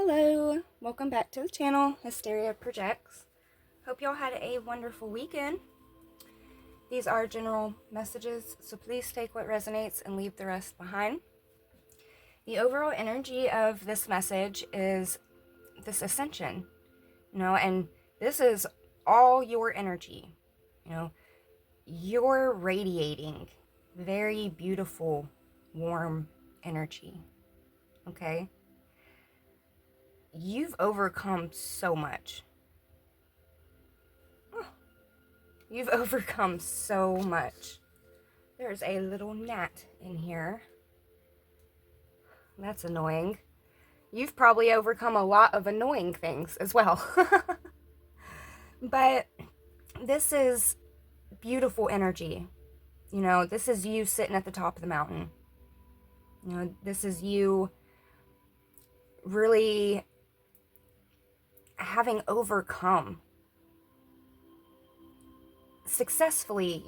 Hello, welcome back to the channel, Hysteria Projects. Hope y'all had a wonderful weekend. These are general messages, so please take what resonates and leave the rest behind. The overall energy of this message is this ascension, and this is all your energy. You're radiating very beautiful, warm energy, okay? You've overcome so much. You've overcome so much. There's a little gnat in here. That's annoying. You've probably overcome a lot of annoying things as well. But this is beautiful energy. This is you sitting at the top of the mountain. This is you really having overcome successfully,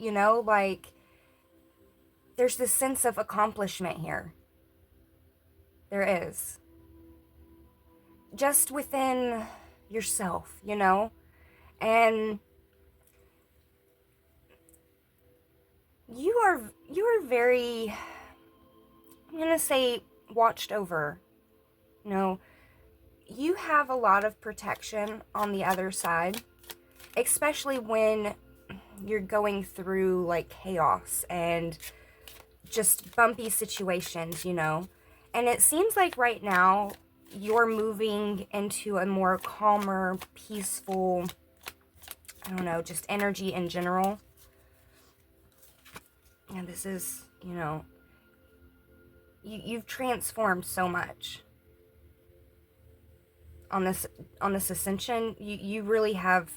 there's this sense of accomplishment here. There is. Just within yourself, and you are very, I'm going to say, watched over. You have a lot of protection on the other side, especially when you're going through like chaos and just bumpy situations, And it seems like right now you're moving into a more calmer, peaceful, just energy in general. And this is, you've transformed so much on this ascension. You really have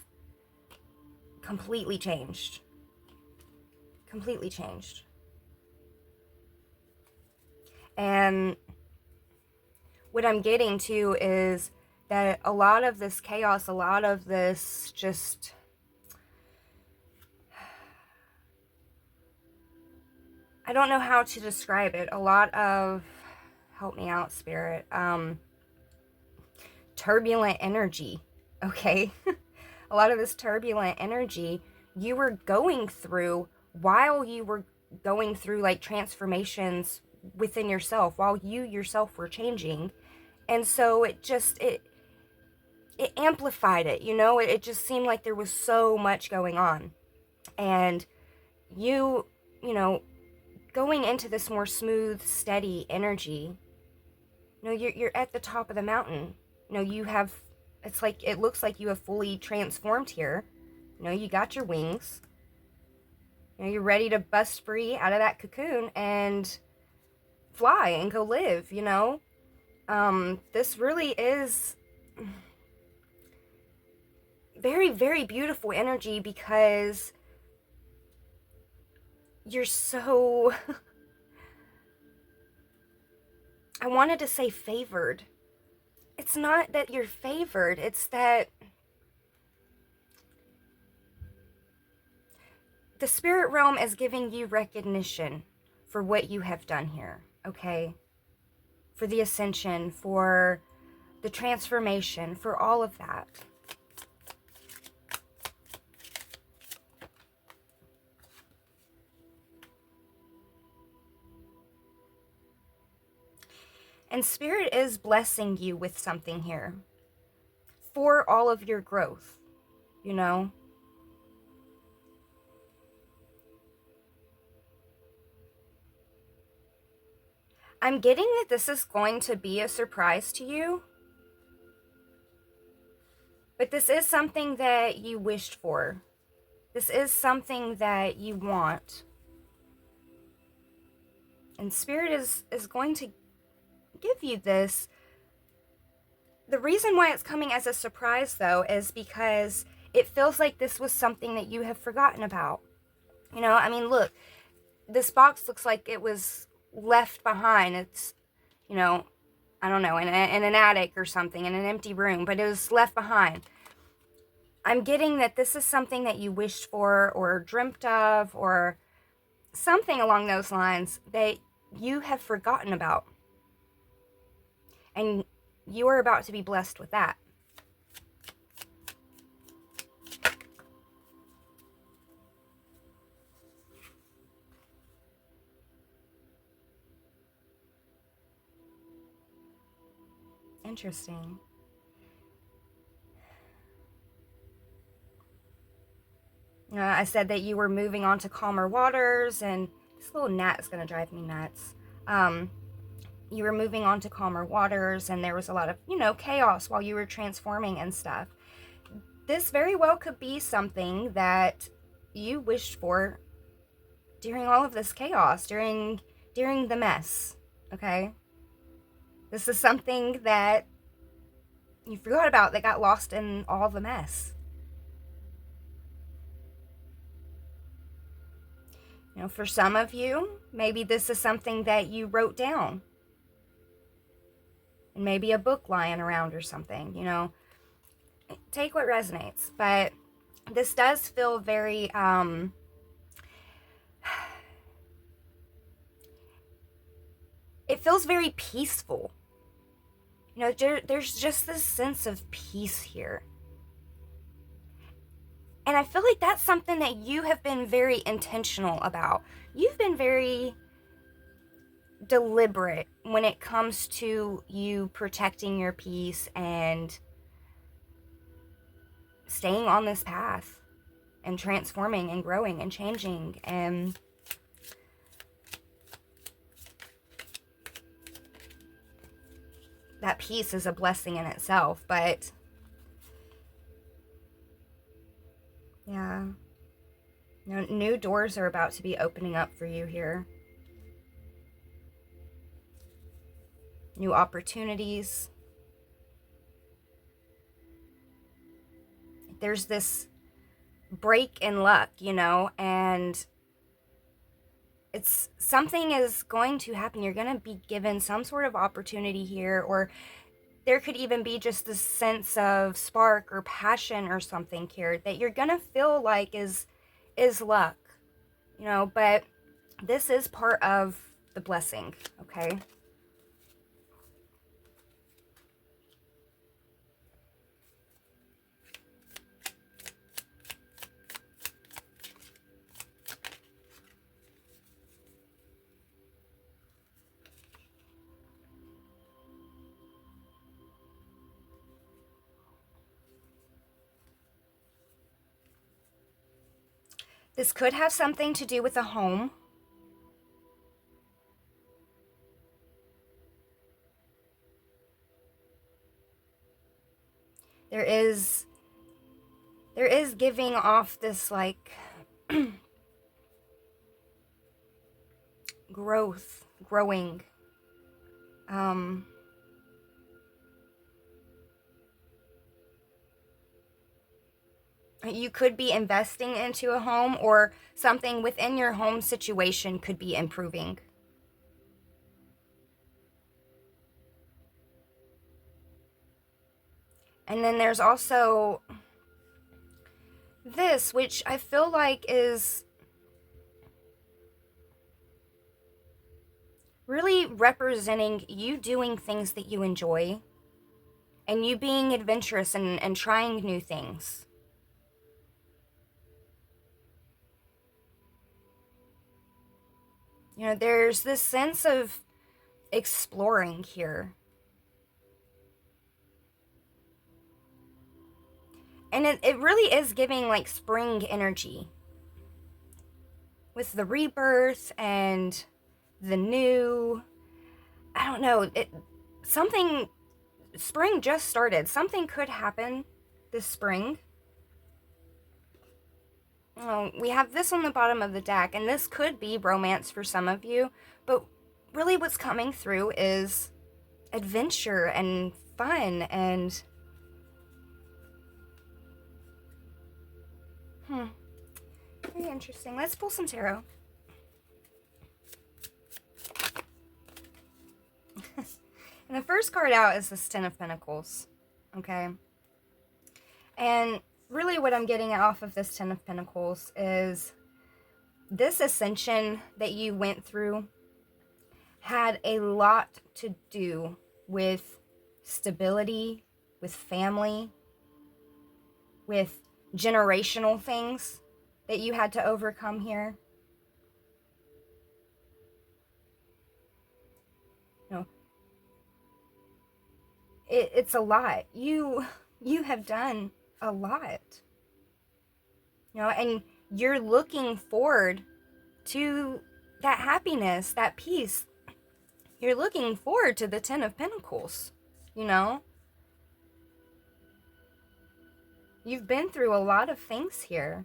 completely changed. And what I'm getting to is that a lot of this chaos, a lot of this just I don't know how to describe it. A lot of, help me out, Spirit, turbulent energy, okay? A lot of this turbulent energy you were going through while you were going through like transformations within yourself, while you yourself were changing. And so it amplified it, it just seemed like there was so much going on. And you going into this more smooth, steady energy, you're at the top of the mountain. It looks like you have fully transformed here. You got your wings. You're ready to bust free out of that cocoon and fly and go live, This really is very, very beautiful energy because you're so I wanted to say favored. It's not that you're favored, it's that the spirit realm is giving you recognition for what you have done here, okay? For the ascension, for the transformation, for all of that. And Spirit is blessing you with something here for all of your growth, I'm getting that this is going to be a surprise to you, but this is something that you wished for. This is something that you want. And Spirit is going to give you this. The reason why it's coming as a surprise, though, is because it feels like this was something that you have forgotten about. Look, this box looks like it was left behind. It's, I don't know, in an attic or something, in an empty room, but it was left behind. I'm getting that this is something that you wished for or dreamt of or something along those lines that you have forgotten about. And you are about to be blessed with that. Interesting. I said that you were moving on to calmer waters, and this little gnat is going to drive me nuts. You were moving on to calmer waters, and there was a lot of, chaos while you were transforming and stuff. This very well could be something that you wished for during all of this chaos, during the mess, okay? This is something that you forgot about, that got lost in all the mess. For some of you, maybe this is something that you wrote down. And maybe a book lying around or something, Take what resonates. But this does feel very, it feels very peaceful. There's just this sense of peace here. And I feel like that's something that you have been very intentional about. You've been very deliberate when it comes to you protecting your peace and staying on this path and transforming and growing and changing. And that peace is a blessing in itself, but yeah, new doors are about to be opening up for you here. New opportunities. There's this break in luck, and it's something is going to happen. You're going to be given some sort of opportunity here, or there could even be just this sense of spark or passion or something here that you're going to feel like is luck, but this is part of the blessing, okay? This could have something to do with a home. There is giving off this like growing. You could be investing into a home, or something within your home situation could be improving. And then there's also this, which I feel like is really representing you doing things that you enjoy, and you being adventurous and trying new things. There's this sense of exploring here. And it really is giving like spring energy. With the rebirth and the new, I don't know, spring just started. Something could happen this spring. We have this on the bottom of the deck, and this could be romance for some of you, but really what's coming through is adventure and fun and very interesting. Let's pull some tarot. And the first card out is this Ten of Pentacles, okay? And really what I'm getting off of this Ten of Pentacles is this ascension that you went through had a lot to do with stability, with family, with generational things that you had to overcome here. You know, it's a lot. You have done a lot. You know, and you're looking forward to that happiness, that peace. You're looking forward to the Ten of Pentacles, you know? You've been through a lot of things here.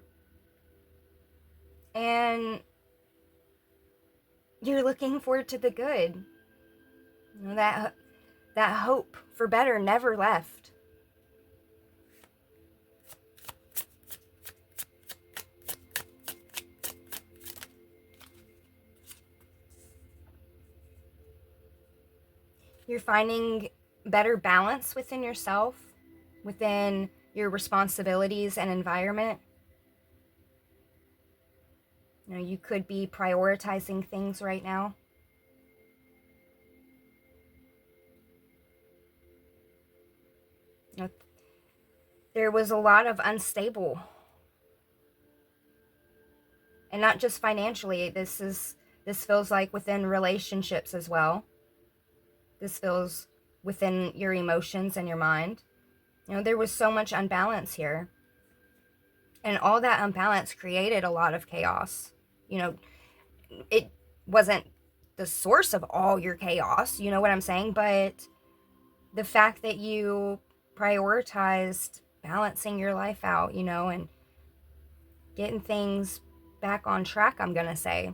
And you're looking forward to the good. You know, that hope for better never left. You're finding better balance within yourself, within your responsibilities and environment. You know, you could be prioritizing things right now. You know, there was a lot of unstable, and not just financially. This feels like within relationships as well. This feels within your emotions and your mind. You know, there was so much unbalance here. And all that unbalance created a lot of chaos. You know, it wasn't the source of all your chaos, you know what I'm saying? But the fact that you prioritized balancing your life out, you know, and getting things back on track, I'm gonna say,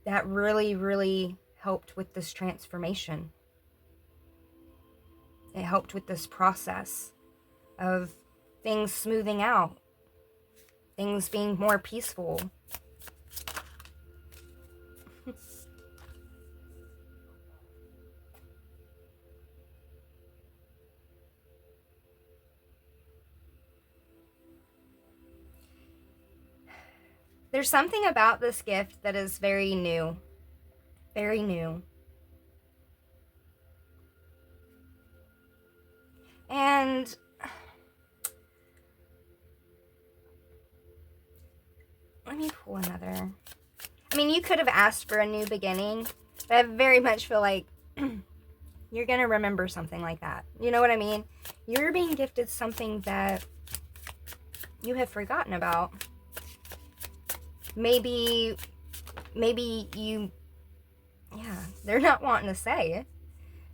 that really, really helped with this transformation. It helped with this process of things smoothing out, things being more peaceful. There's something about this gift that is very new. Very new. And let me pull another. I mean, you could have asked for a new beginning, but I very much feel like you're going to remember something like that. You know what I mean? You're being gifted something that you have forgotten about. Maybe you, yeah, they're not wanting to say.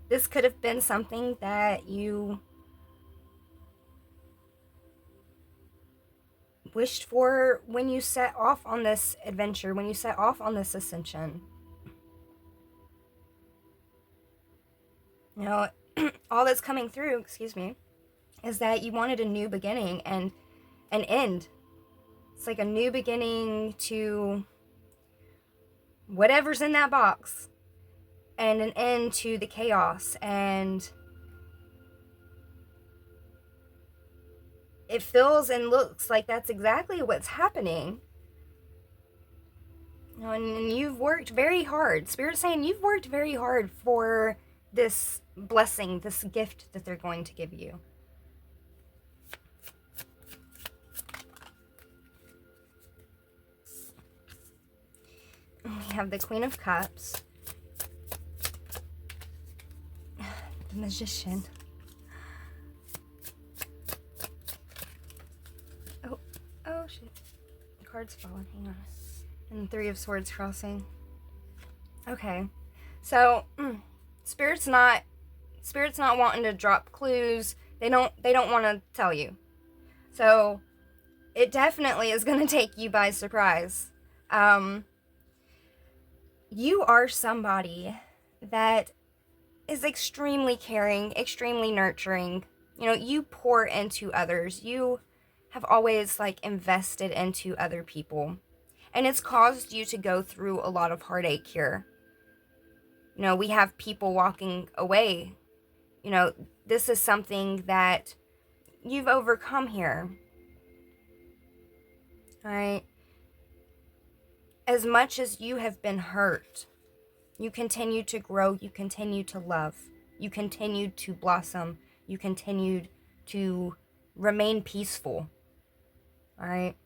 This could have been something that you wished for when you set off on this adventure, when you set off on this ascension. You know, all that's coming through, excuse me, is that you wanted a new beginning and an end. It's like a new beginning to whatever's in that box, and an end to the chaos. And it feels and looks like that's exactly what's happening. You know, and you've worked very hard. Spirit's saying you've worked very hard for this blessing, this gift that they're going to give you. We have the Queen of Cups, the Magician. Oh shit, the card's falling. Hang on. And the Three of Swords crossing. Okay, so Spirit's not wanting to drop clues. They don't want to tell you. So it definitely is going to take you by surprise. You are somebody that is extremely caring, extremely nurturing. You know, you pour into others. You have always invested into other people. And it's caused you to go through a lot of heartache here. You know, we have people walking away. You know, this is something that you've overcome here. All right? As much as you have been hurt, You continue to grow. You continue to love. You continue to blossom. You continued to remain peaceful. All right?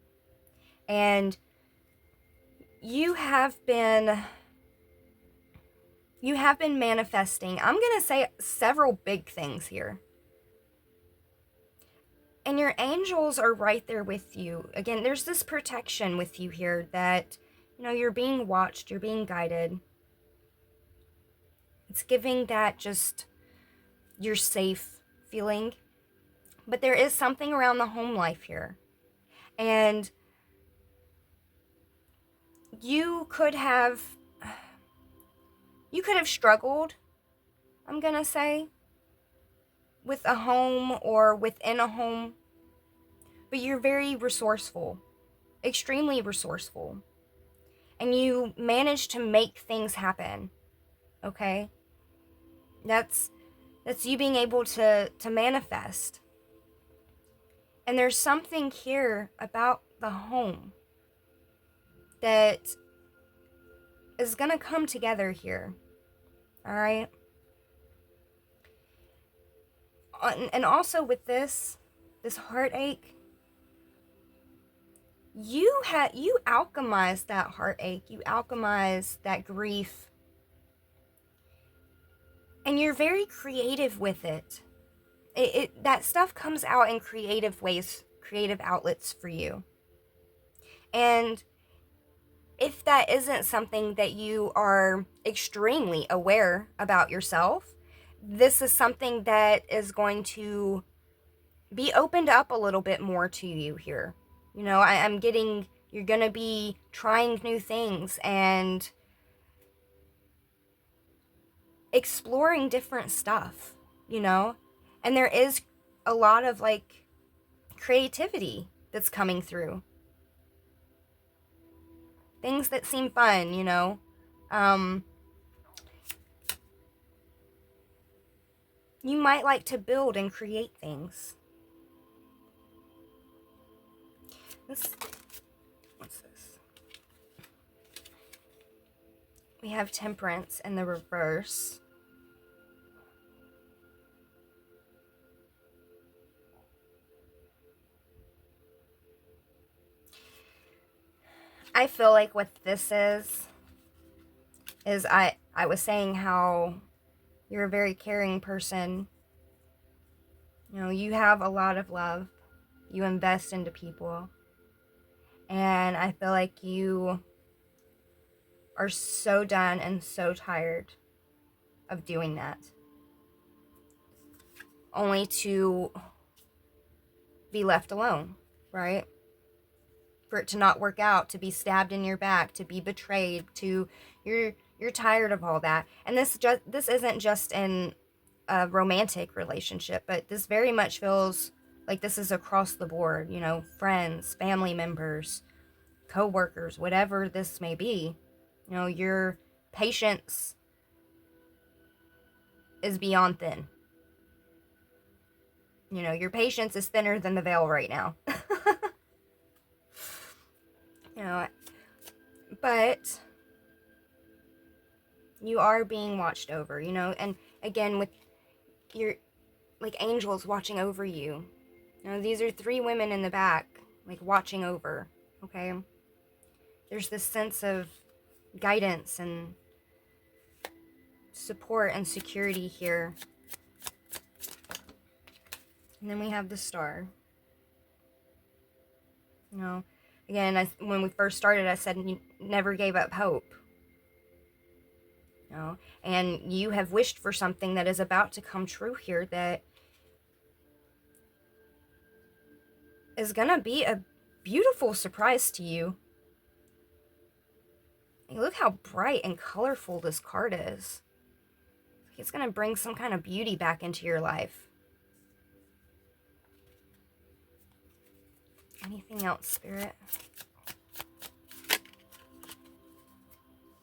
And you have been manifesting, I'm going to say, several big things here. And your angels are right there with you. Again, there's this protection with you here that, you're being watched, you're being guided. It's giving that just, you're safe feeling. But there is something around the home life here. And you could have struggled, I'm going to say, with a home or within a home. But you're very resourceful, extremely resourceful. And you manage to make things happen, okay? That's you being able to manifest. And there's something here about the home that is going to come together here, all right? And also with this heartache, you alchemize that heartache, you alchemize that grief, and you're very creative with it. That stuff comes out in creative ways, creative outlets for you. And if that isn't something that you are extremely aware about yourself, this is something that is going to be opened up a little bit more to you here. I'm getting, you're going to be trying new things and exploring different stuff, and there is a lot of creativity that's coming through. Things that seem fun, you might like to build and create things. What's this? We have Temperance in the reverse. I feel like what this is I was saying how you're a very caring person. You have a lot of love. You invest into people. And I feel like you are so done and so tired of doing that. Only to be left alone, right? For it to not work out, to be stabbed in your back, to be betrayed, you're tired of all that. And this isn't just in a romantic relationship, but this very much feels like this is across the board, friends, family members, co-workers, whatever this may be. Your patience is beyond thin. Your patience is thinner than the veil right now. But you are being watched over, and again, with your, angels watching over you. These are 3 women in the back, watching over, okay? There's this sense of guidance and support and security here. And then we have the Star. Again, when we first started, I said you never gave up hope. And you have wished for something that is about to come true here that is going to be a beautiful surprise to you. Look how bright and colorful this card is. It's going to bring some kind of beauty back into your life. Anything else, Spirit?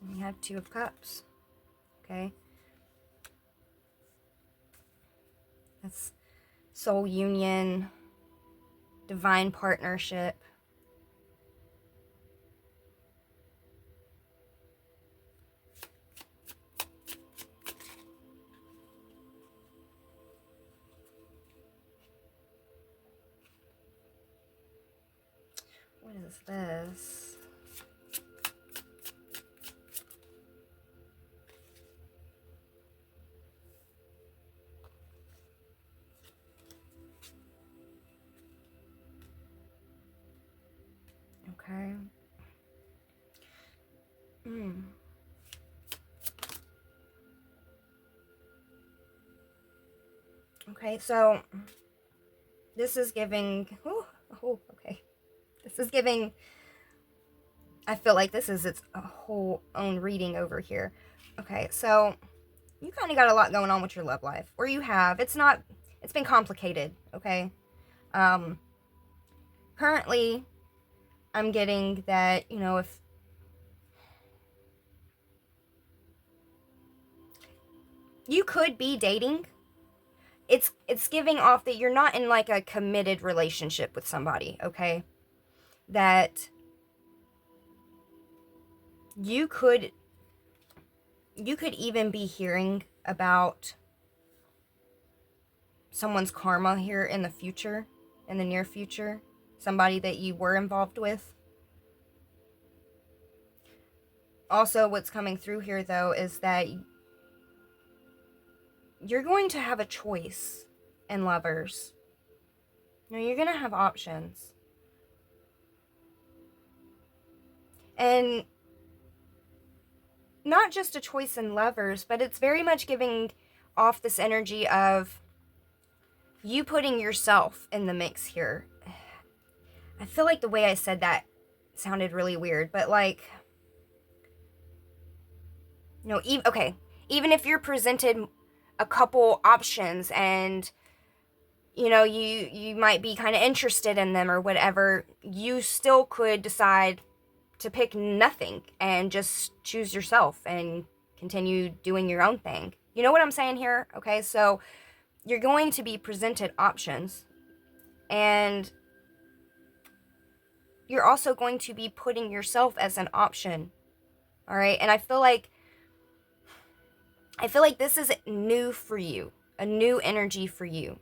We have 2 of Cups. Okay. That's soul union, divine partnership. What is this? Okay. Okay, so this is giving... okay. This is giving... I feel like this is its whole own reading over here. Okay, so you kind of got a lot going on with your love life. Or you have. It's been complicated, okay? Currently, I'm getting that, if you could be dating, it's giving off that you're not in like a committed relationship with somebody, okay? That you could even be hearing about someone's karma here in the future, in the near future, somebody that you were involved with. Also, what's coming through here, though, is that you're going to have a choice in lovers. You're going to have options. And not just a choice in lovers, but it's very much giving off this energy of you putting yourself in the mix here. I feel like the way I said that sounded really weird, but like, even if you're presented a couple options and, you might be kind of interested in them or whatever, you still could decide to pick nothing and just choose yourself and continue doing your own thing. You know what I'm saying here? Okay, so you're going to be presented options, and you're also going to be putting yourself as an option. All right, and I feel like this is new for you, a new energy for you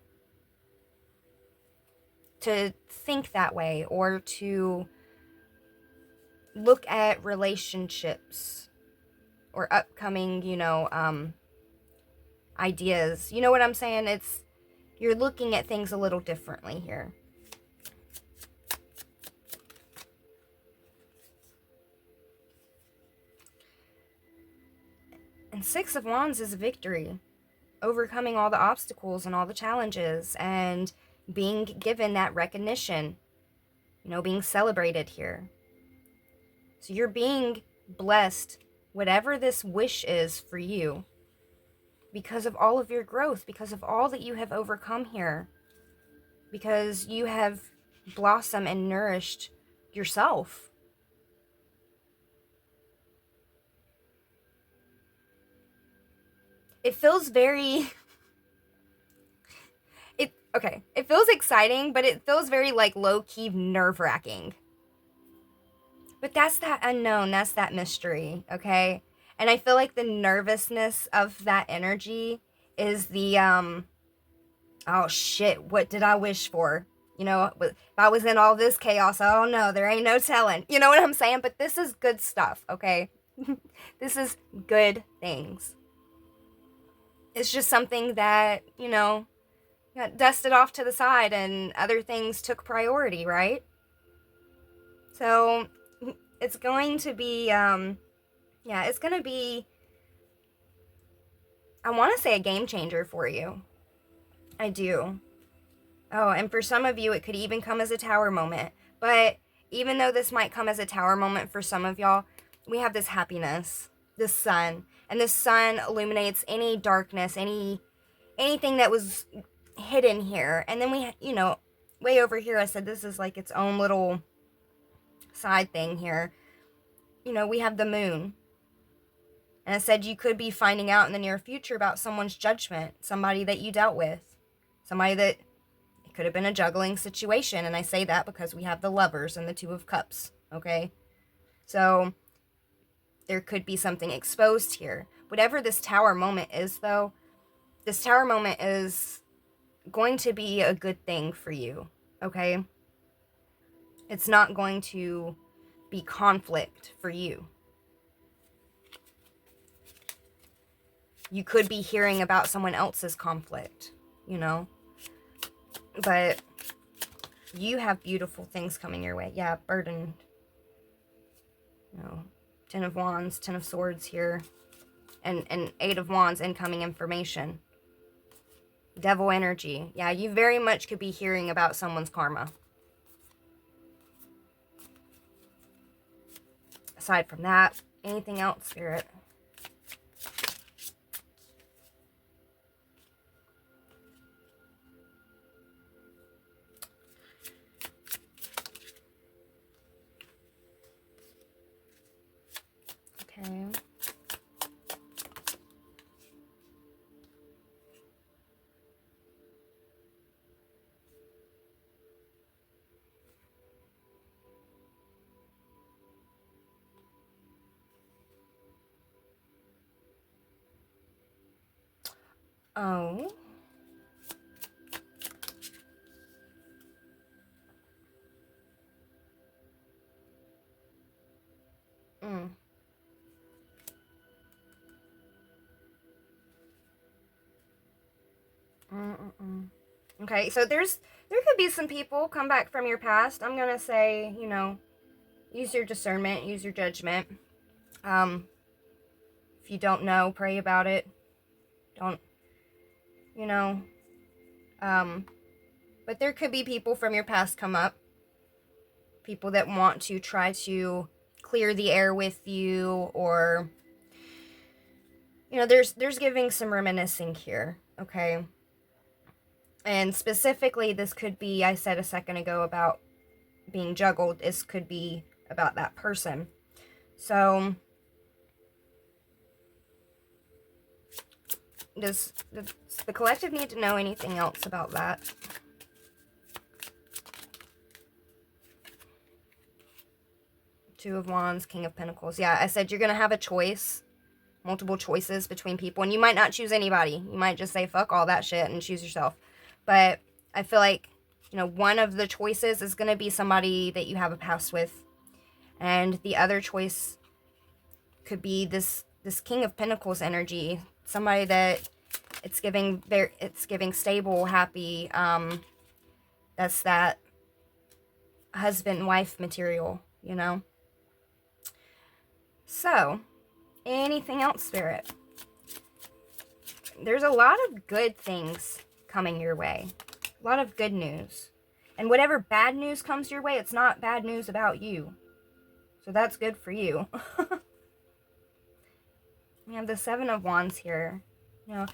to think that way, or to look at relationships or upcoming, ideas. You know what I'm saying? You're looking at things a little differently here. And Six of Wands is victory. Overcoming all the obstacles and all the challenges and being given that recognition, being celebrated here. So you're being blessed, whatever this wish is for you, because of all of your growth, because of all that you have overcome here, because you have blossomed and nourished yourself. It feels very... it feels exciting, but it feels very like low-key nerve-wracking. But that's that unknown, that's that mystery, okay? And I feel like the nervousness of that energy is the, oh shit, what did I wish for? If I was in all this chaos, oh no, there ain't no telling. You know what I'm saying? But this is good stuff, okay? This is good things. It's just something that, got dusted off to the side and other things took priority, right? So it's going to be, it's going to be, I want to say, a game changer for you. I do. Oh, and for some of you, it could even come as a tower moment. But even though this might come as a tower moment for some of y'all, we have this happiness, this sun. And this sun illuminates any darkness, anything that was hidden here. And then we, way over here, I said this is like its own little side thing here. We have the moon. And I said you could be finding out in the near future about someone's judgment, somebody that you dealt with, somebody that it could have been a juggling situation. And I say that because we have the Lovers and the Two of Cups, okay? So there could be something exposed here. Whatever this tower moment is, though, this tower moment is going to be a good thing for you, okay? It's not going to be conflict for you. You could be hearing about someone else's conflict, you know? But you have beautiful things coming your way. Yeah, burdened. You know, 10 of Wands, 10 of Swords here. And 8 of Wands, incoming information. Devil energy. Yeah, you very much could be hearing about someone's karma. Aside from that, anything else, Spirit? Okay. Oh. Mm. Mm-mm-mm. Okay, so there could be some people come back from your past. I'm gonna say, you know, use your discernment, use your judgment. If you don't know, pray about it. Don't, you know, but there could be people from your past come up. People that want to try to clear the air with you, or, you know, there's giving some reminiscing here, okay? And specifically, this could be, I said a second ago about being juggled, this could be about that person. So, does the collective need to know anything else about that? Two of Wands, King of Pentacles. Yeah, I said you're going to have a choice, multiple choices between people, and you might not choose anybody. You might just say, fuck all that shit and choose yourself. But I feel like, you know, one of the choices is going to be somebody that you have a past with. And the other choice could be this King of Pentacles energy. Somebody that it's giving stable, happy. That's that husband-wife material, you know? So, anything else, Spirit? There's a lot of good things coming your way. A lot of good news. And whatever bad news comes your way, it's not bad news about you. So that's good for you. We have the Seven of Wands here. You know,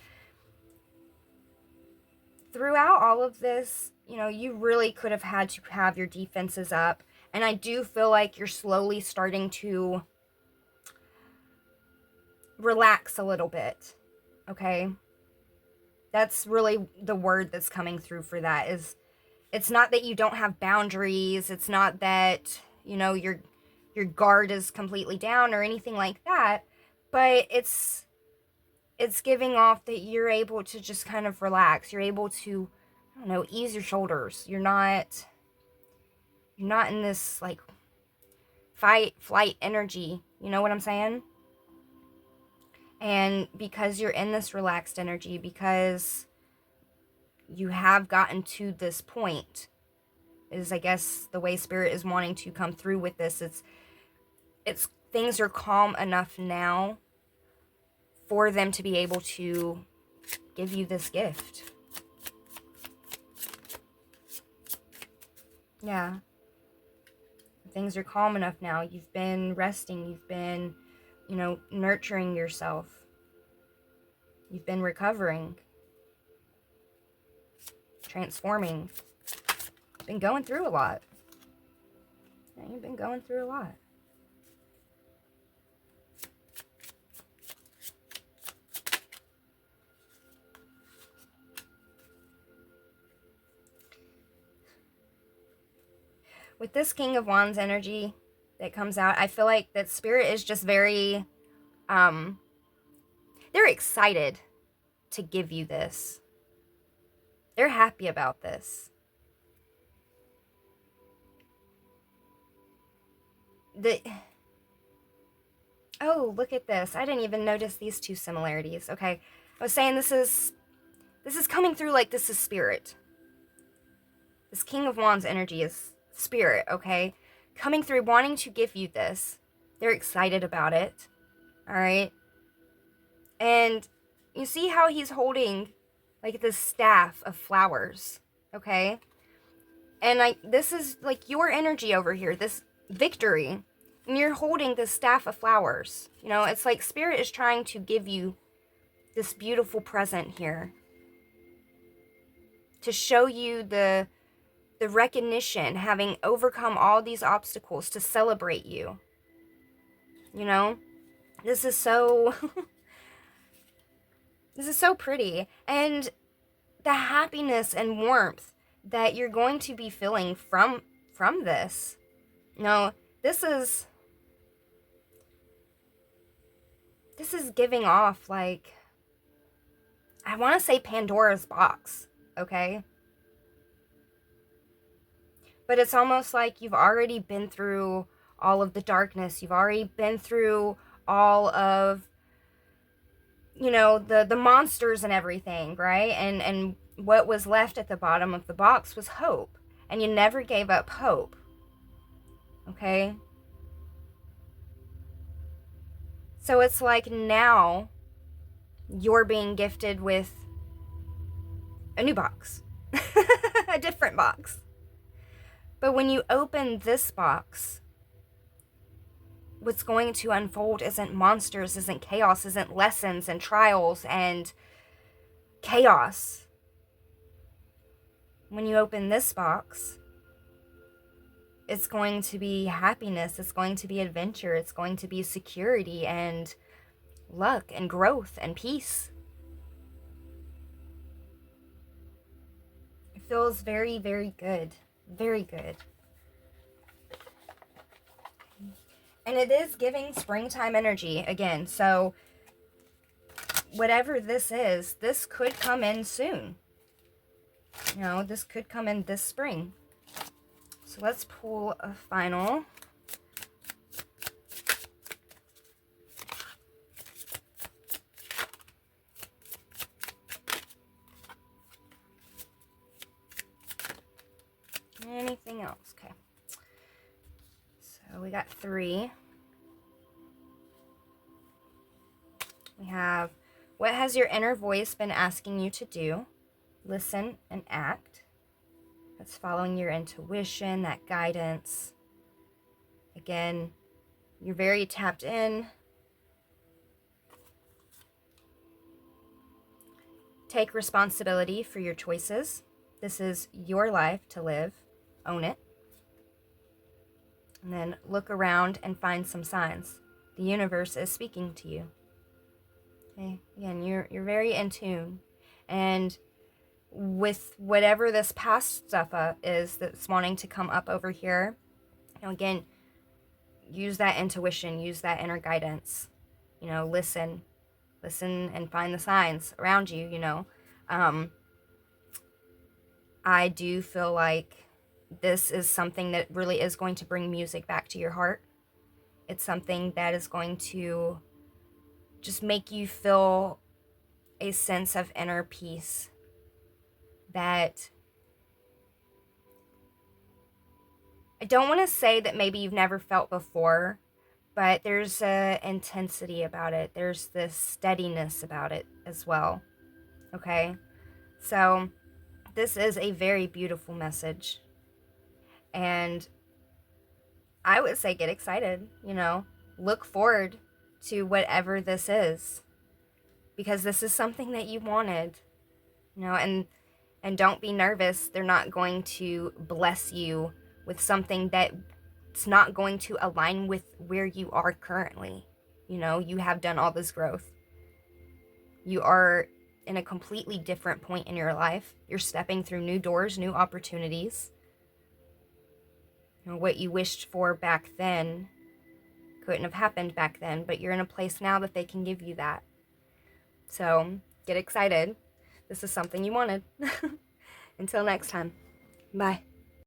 throughout all of this, you know, you really could have had to have your defenses up. And I do feel like you're slowly starting to relax a little bit. Okay? That's really the word that's coming through for that. Is it's not that you don't have boundaries. It's not that, you know, your guard is completely down or anything like that. But it's giving off that you're able to just kind of relax. You're able to, I don't know, ease your shoulders. You're not in this like fight, flight energy. You know what I'm saying? And because you're in this relaxed energy, because you have gotten to this point, is I guess the way Spirit is wanting to come through with this. It's things are calm enough now for them to be able to give you this gift. Yeah. Things are calm enough now. You've been resting. You've been, you know, nurturing yourself. You've been recovering. Transforming. You've been going through a lot. Yeah, you've been going through a lot. With this King of Wands energy that comes out, I feel like that Spirit is just very, they're excited to give you this. They're happy about this. Oh, look at this. I didn't even notice these two similarities. Okay. I was saying this is coming through like this is spirit. This King of Wands energy is spirit, okay? Coming through, wanting to give you this. They're excited about it. All right? And you see how he's holding like this staff of flowers, okay? And like this is like your energy over here, this victory. And you're holding this staff of flowers. You know, it's like spirit is trying to give you this beautiful present here. To show you the recognition, having overcome all these obstacles, to celebrate you. You know? This is so this is so pretty. And the happiness and warmth that you're going to be feeling from this. You know, this is giving off like, I want to say Pandora's box, okay? But it's almost like you've already been through all of the darkness. You've already been through all of, you know, the monsters and everything, right? And what was left at the bottom of the box was hope. And you never gave up hope. Okay? So it's like now you're being gifted with a new box. A different box. But when you open this box, what's going to unfold isn't monsters, isn't chaos, isn't lessons and trials and chaos. When you open this box, it's going to be happiness, it's going to be adventure, it's going to be security and luck and growth and peace. It feels very, very good. Very good. And it is giving springtime energy again. So whatever this is, this could come in soon. You know, this could come in this spring. So let's pull a final. Anything else? Okay. So we got 3. We have, what has your inner voice been asking you to do? Listen and act. That's following your intuition, that guidance. Again, you're very tapped in. Take responsibility for your choices. This is your life to live. Own it. And then look around and find some signs. The universe is speaking to you. Okay? Again, you're very in tune. And with whatever this past stuff is that's wanting to come up over here, you know, again, use that intuition, use that inner guidance. You know, listen and find the signs around you, you know. I do feel like this is something that really is going to bring music back to your heart. It's something that is going to just make you feel a sense of inner peace that I don't want to say that maybe you've never felt before, but there's a intensity about it. There's this steadiness about it as well. Okay? So this is a very beautiful message. And I would say get excited, you know, look forward to whatever this is, because this is something that you wanted, you know, and don't be nervous. They're not going to bless you with something that's not going to align with where you are currently. You know, you have done all this growth. You are in a completely different point in your life. You're stepping through new doors, new opportunities. You know, what you wished for back then couldn't have happened back then, but you're in a place now that they can give you that. So get excited. This is something you wanted. Until next time. Bye.